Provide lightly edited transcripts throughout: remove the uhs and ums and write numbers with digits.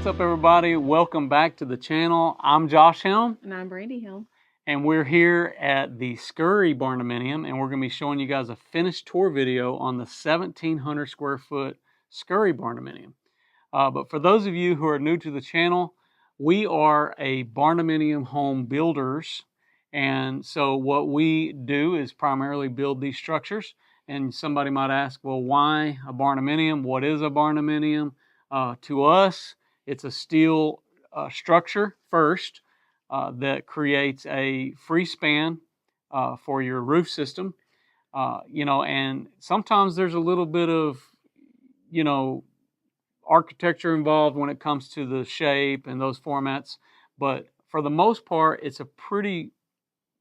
What's up, everybody? Welcome back to the channel. I'm Josh Helm. And I'm Brandy Helm. And we're here at the Scurry Barndominium, and we're going to be showing you guys a finished tour video on the 1,700 square foot Scurry Barndominium. But for those of you who are new to the channel, we are a Barndominium home builders. And so what we do is primarily build these structures. And somebody might ask, well, why a Barndominium? What is a Barndominium? To us, it's a steel structure first that creates a free span for your roof system. And sometimes there's a little bit of, architecture involved when it comes to the shape and those formats. But for the most part, it's a pretty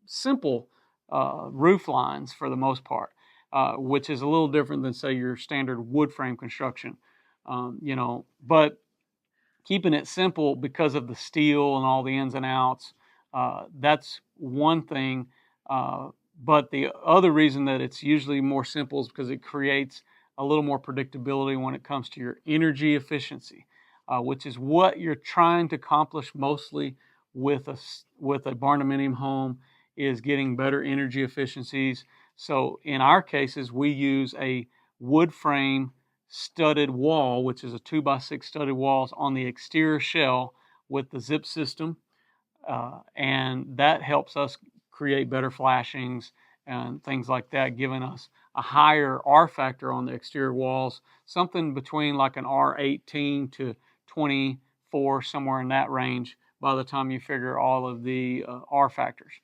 simple roof lines for the most part, which is a little different than, say, your standard wood frame construction. But keeping it simple because of the steel and all the ins and outs, that's one thing. But the other reason that it's usually more simple is because it creates a little more predictability when it comes to your energy efficiency, which is what you're trying to accomplish mostly with a Barndominium home, is getting better energy efficiencies. So in our cases, we use a wood frame studded wall, which is a 2x6 studded walls on the exterior shell with the zip system, and that helps us create better flashings and things like that, giving us a higher R factor on the exterior walls, something between like an R18 to 24, somewhere in that range by the time you figure all of the R factors.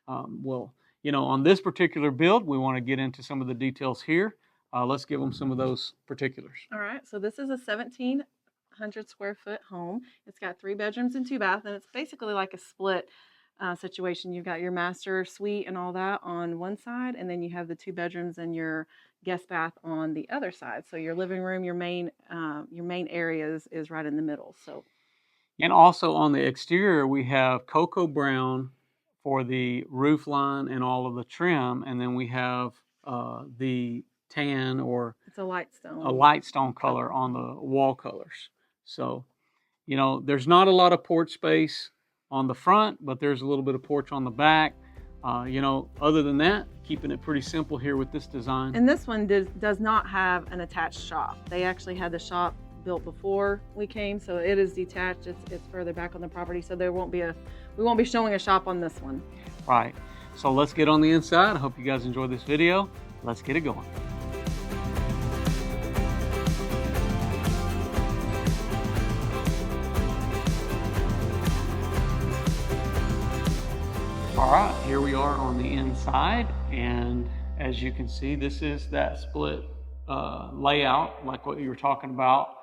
On this particular build, we want to get into some of the details here. Let's give them some of those particulars. All right, so this is a 1,700 square foot home. It's got 3 bedrooms and 2 baths, and it's basically like a split situation. You've got your master suite and all that on one side, and then you have the 2 bedrooms and your guest bath on the other side. So your living room, your main area is right in the middle. So, and also on the exterior, we have cocoa brown for the roof line and all of the trim, and then we have the tan, or it's a light stone color on the wall colors. So, there's not a lot of porch space on the front, but there's a little bit of porch on the back. Other than that, keeping it pretty simple here with this design. And this one does not have an attached shop. They actually had the shop built before we came, so it is detached. It's further back on the property, so we won't be showing a shop on this one. Right. So let's get on the inside. I hope you guys enjoyed this video. Let's get it going. All right, here we are on the inside, and as you can see, this is that split layout, like what you were talking about,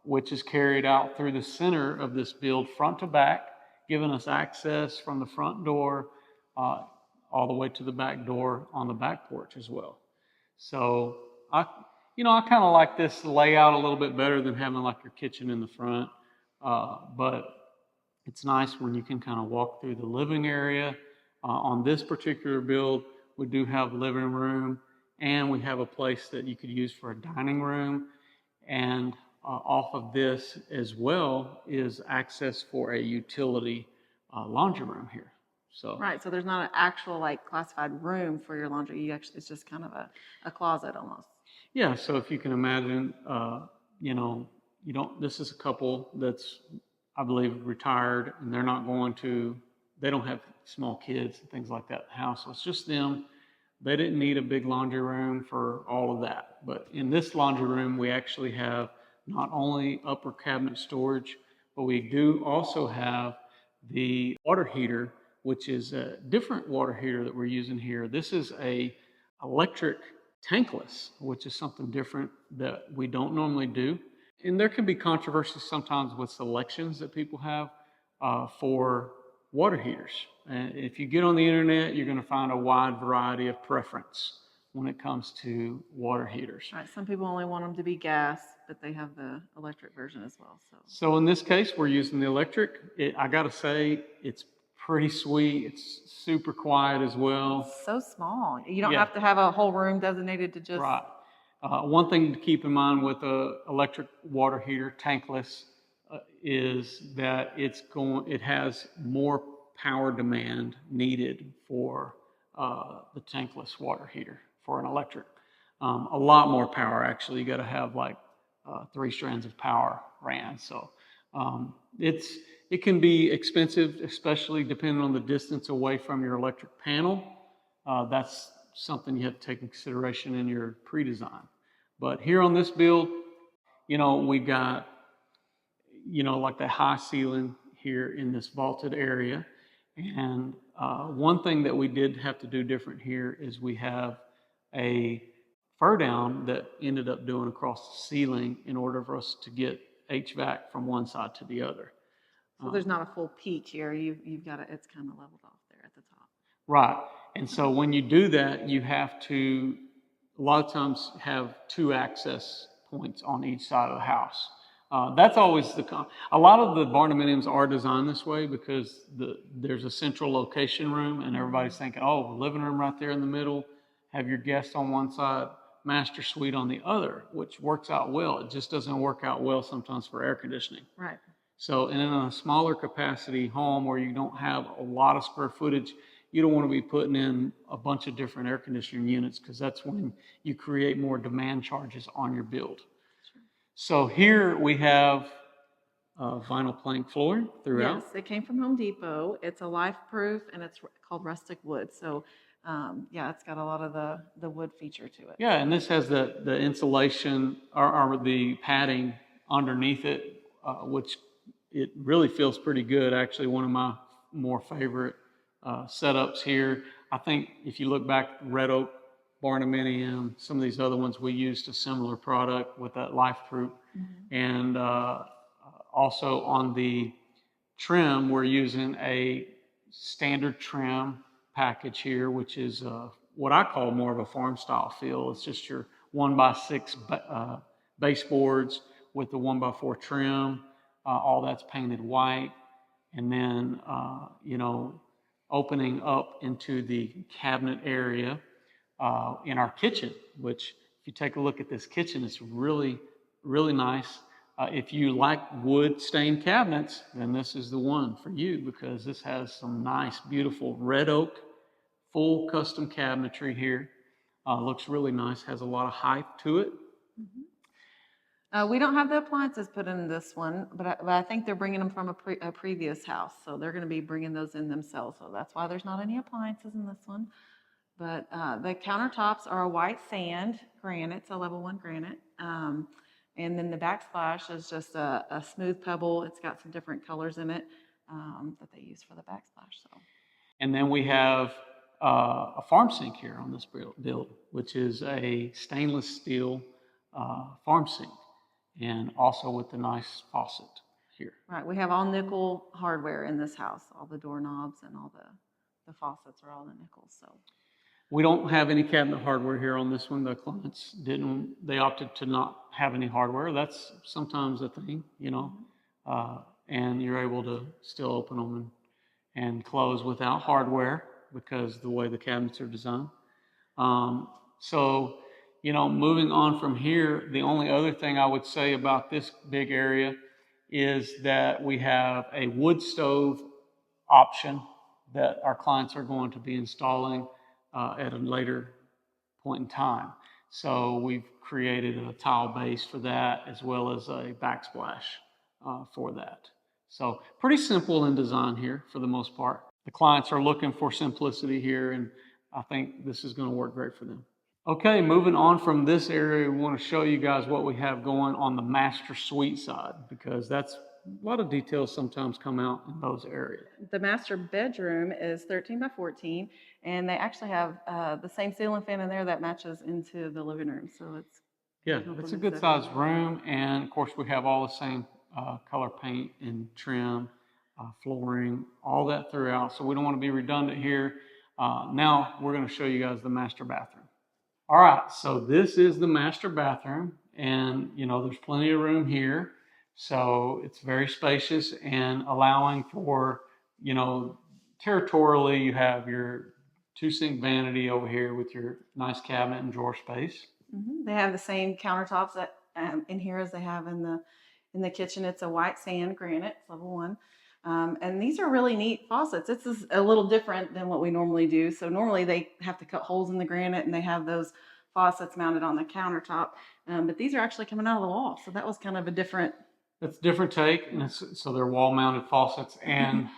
which is carried out through the center of this build, front to back, giving us access from the front door all the way to the back door on the back porch as well. So I kind of like this layout a little bit better than having like your kitchen in the front, but it's nice when you can kind of walk through the living area. On this particular build, we do have a living room, and we have a place that you could use for a dining room. And off of this as well is access for a utility laundry room here. So right, so there's not an actual like classified room for your laundry. It's just kind of a closet almost. Yeah, so if you can imagine, this is a couple that's, I believe, retired, and they don't have small kids and things like that in the house. So it's just them. They didn't need a big laundry room for all of that. But in this laundry room, we actually have not only upper cabinet storage, but we do also have the water heater, which is a different water heater that we're using here. This is a electric tankless, which is something different that we don't normally do. And there can be controversy sometimes with selections that people have for water heaters. And if you get on the internet, you're going to find a wide variety of preference when it comes to water heaters. Right. Some people only want them to be gas, but they have the electric version as well. So in this case, we're using the electric. I got to say, it's pretty sweet. It's super quiet as well. It's so small. You don't have to have a whole room designated to just... Right. One thing to keep in mind with a electric water heater, tankless, is that it has more power demand needed for the tankless water heater for an electric. A lot more power, actually. You got to have like 3 strands of power ran. So it can be expensive, especially depending on the distance away from your electric panel. That's something you have to take into consideration in your pre-design. But here on this build, we've got, like the high ceiling here in this vaulted area. And one thing that we did have to do different here is we have a fur down that ended up doing across the ceiling in order for us to get HVAC from one side to the other. So there's not a full peak here. You've got it's kind of leveled off there at the top. Right. And so when you do that, you have to, a lot of times, have 2 access points on each side of the house. That's always a lot of the barndominiums are designed this way because there's a central location room and everybody's thinking, oh, living room right there in the middle, have your guests on one side, master suite on the other, which works out well. It just doesn't work out well sometimes for air conditioning. Right. So in a smaller capacity home where you don't have a lot of square footage, you don't want to be putting in a bunch of different air conditioning units because that's when you create more demand charges on your build. Sure. So here we have vinyl plank flooring throughout. Yes, it came from Home Depot. It's a life-proof and it's called rustic wood. So it's got a lot of the wood feature to it. Yeah, and this has the insulation or the padding underneath it, which it really feels pretty good. Actually, one of my more favorite setups here. I think if you look back, Red Oak, Barndominium, some of these other ones, we used a similar product with that life-proof. Mm-hmm. And also on the trim, we're using a standard trim package here, which is what I call more of a farm style feel. It's just your 1x6 baseboards with the 1x4 trim. All that's painted white. And then, opening up into the cabinet area in our kitchen, which if you take a look at this kitchen, it's really, really nice. If you like wood stained cabinets, then this is the one for you because this has some nice, beautiful red oak, full custom cabinetry here. Looks really nice, has a lot of height to it. Mm-hmm. We don't have the appliances put in this one, but I think they're bringing them from a previous house. So they're going to be bringing those in themselves. So that's why there's not any appliances in this one. But the countertops are a white sand granite, it's a level 1 granite. And then the backsplash is just a smooth pebble. It's got some different colors in it that they use for the backsplash. So. And then we have a farm sink here on this build, which is a stainless steel farm sink. And also with the nice faucet here. Right, we have all nickel hardware in this house. All the doorknobs and all the faucets are all the nickel. So we don't have any cabinet hardware here on this one. The clients didn't. They opted to not have any hardware. That's sometimes a thing, and you're able to still open them and close without hardware because the way the cabinets are designed. Moving on from here, the only other thing I would say about this big area is that we have a wood stove option that our clients are going to be installing at a later point in time. So we've created a tile base for that as well as a backsplash for that. So pretty simple in design here for the most part. The clients are looking for simplicity here, and I think this is going to work great for them. Okay, moving on from this area, we want to show you guys what we have going on the master suite side because that's a lot of details sometimes come out in those areas. The master bedroom is 13 by 14, and they actually have the same ceiling fan in there that matches into the living room. So it's a good sized room, and of course we have all the same color paint and trim, flooring, all that throughout. So we don't want to be redundant here. Now we're going to show you guys the master bathroom. All right, so this is the master bathroom, and there's plenty of room here. So it's very spacious and allowing for, territorially, you have your 2-sink vanity over here with your nice cabinet and drawer space. Mm-hmm. They have the same countertops that in here as they have in In the kitchen, it's a white sand granite, it's level 1. And these are really neat faucets. This is a little different than what we normally do. So normally they have to cut holes in the granite and they have those faucets mounted on the countertop. But these are actually coming out of the wall. So that was kind of a different. It's a different take. And so they're wall mounted faucets and,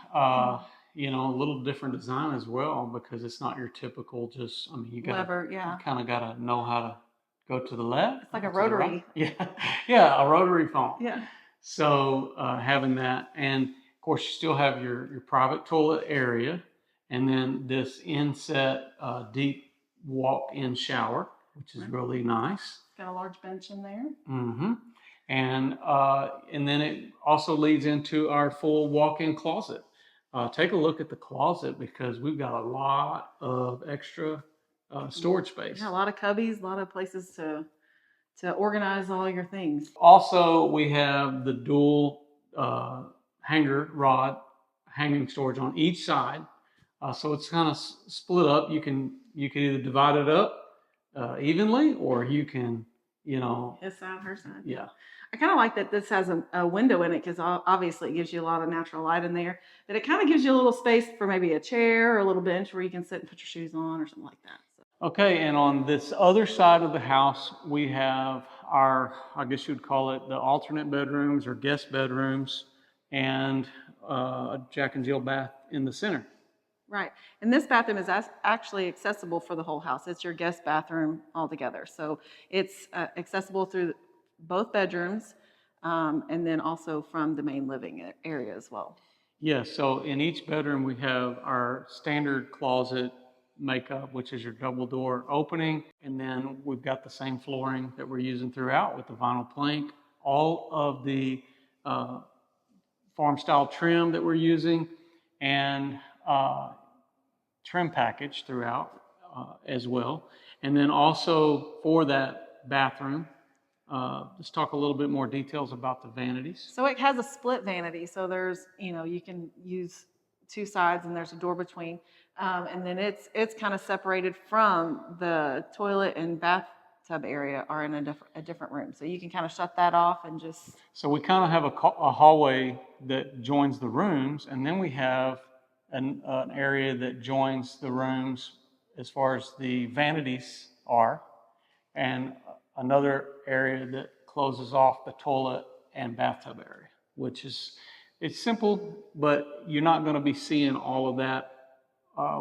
you know, a little different design as well, because it's not your typical just, I mean, you got Lever, yeah. You kind of got to know how to go to the left. It's like a rotary. Right. Yeah. Yeah. A rotary phone. Yeah. So having that, and of course you still have your private toilet area, and then this inset deep walk-in shower, which is really nice. Got a large bench in there. Mm-hmm. And then it also leads into our full walk-in closet. Take a look at the closet, because we've got a lot of extra storage space. Yeah, a lot of cubbies, a lot of places to organize all your things. Also, we have the dual hanger rod hanging storage on each side. So it's kind of split up. You can either divide it up evenly, or you can, you know. His side, her side. Yeah. I kind of like that this has a window in it, because obviously it gives you a lot of natural light in there. But it kind of gives you a little space for maybe a chair or a little bench where you can sit and put your shoes on or something like that. So. Okay, and on this other side of the house, we have our, I guess you would call it the alternate bedrooms or guest bedrooms, and a Jack and Jill bath in the center. Right. And this bathroom is actually accessible for the whole house. It's your guest bathroom altogether. So it's accessible through both bedrooms, and then also from the main living area as well. Yes, so in each bedroom we have our standard closet makeup, which is your double door opening, and then we've got the same flooring that we're using throughout with the vinyl plank, all of the farm style trim that we're using, and trim package throughout as well. And then also for that bathroom, let's talk a little bit more details about the vanities. So it has a split vanity. So there's, you know, you can use two sides and there's a door between. And then it's kind of separated from the toilet and bathtub area are in a different room. So you can kind of shut that off and just. So we kind of have a hallway that joins the rooms, and then we have an area that joins the rooms as far as the vanities are, and another area that closes off the toilet and bathtub area, which is, it's simple, but you're not going to be seeing all of that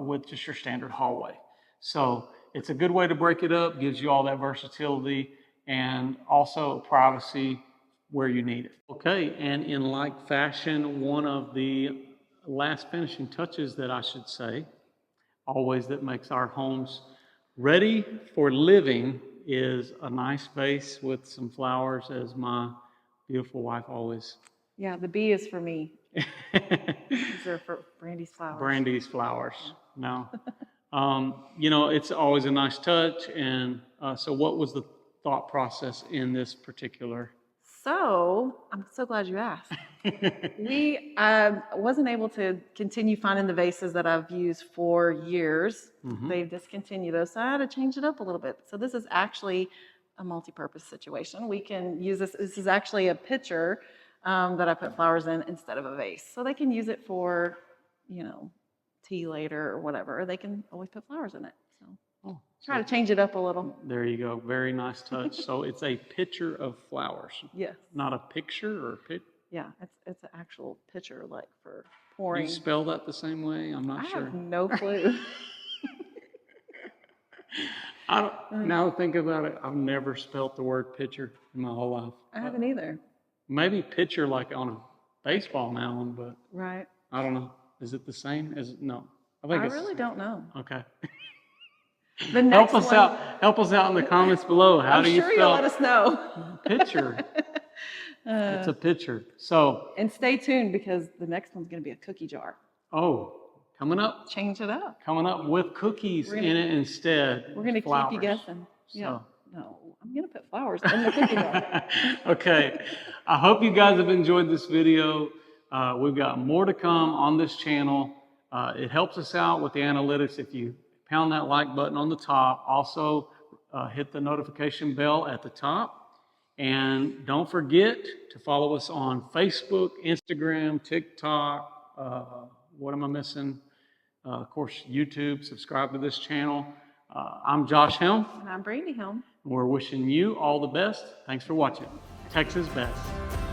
with just your standard hallway. So it's a good way to break it up, gives you all that versatility and also privacy where you need it. Okay, and in like fashion, one of the last finishing touches that I should say, always that makes our homes ready for living, is a nice vase with some flowers, as my beautiful wife always. Yeah, the B is for me. These are for Brandy's flowers. Brandy's flowers. No. You know, it's always a nice touch. And so what was the thought process in this particular? So, I'm so glad you asked. We wasn't able to continue finding the vases that I've used for years. Mm-hmm. They've discontinued those, so I had to change it up a little bit. So this is actually a multi-purpose situation. We can use this. This is actually a pitcher that I put flowers in instead of a vase. So they can use it for, you know, tea later or whatever. Or they can always put flowers in it. So try to change it up a little. There you go. Very nice touch. So it's a pitcher of flowers. Yes. Not a picture or a pit. Yeah, it's an actual pitcher, like for pouring. Do you spell that the same way? I'm not sure. I have no clue. Now think about it, I've never spelt the word pitcher in my whole life. I haven't either. Maybe pitcher like on a baseball mound, but right. I don't know. Is it the same? No. I really don't know. Okay. The next Help us out in the comments below. How do you spell? I'm sure you'll let us know. Pitcher. It's a pitcher. So. And stay tuned, because the next one's going to be a cookie jar. Oh, coming up. Change it up. Coming up with cookies in it instead. We're going to keep you guessing. So. Yeah. No, I'm going to put flowers in the cookie jar. Okay. I hope you guys have enjoyed this video. We've got more to come on this channel. It helps us out with the analytics if you pound that like button on the top. Also, hit the notification bell at the top. And don't forget to follow us on Facebook, Instagram, TikTok. What am I missing? Of course, YouTube. Subscribe to this channel. I'm Josh Helm. And I'm Brandy Helm. We're wishing you all the best. Thanks for watching. Texas Best.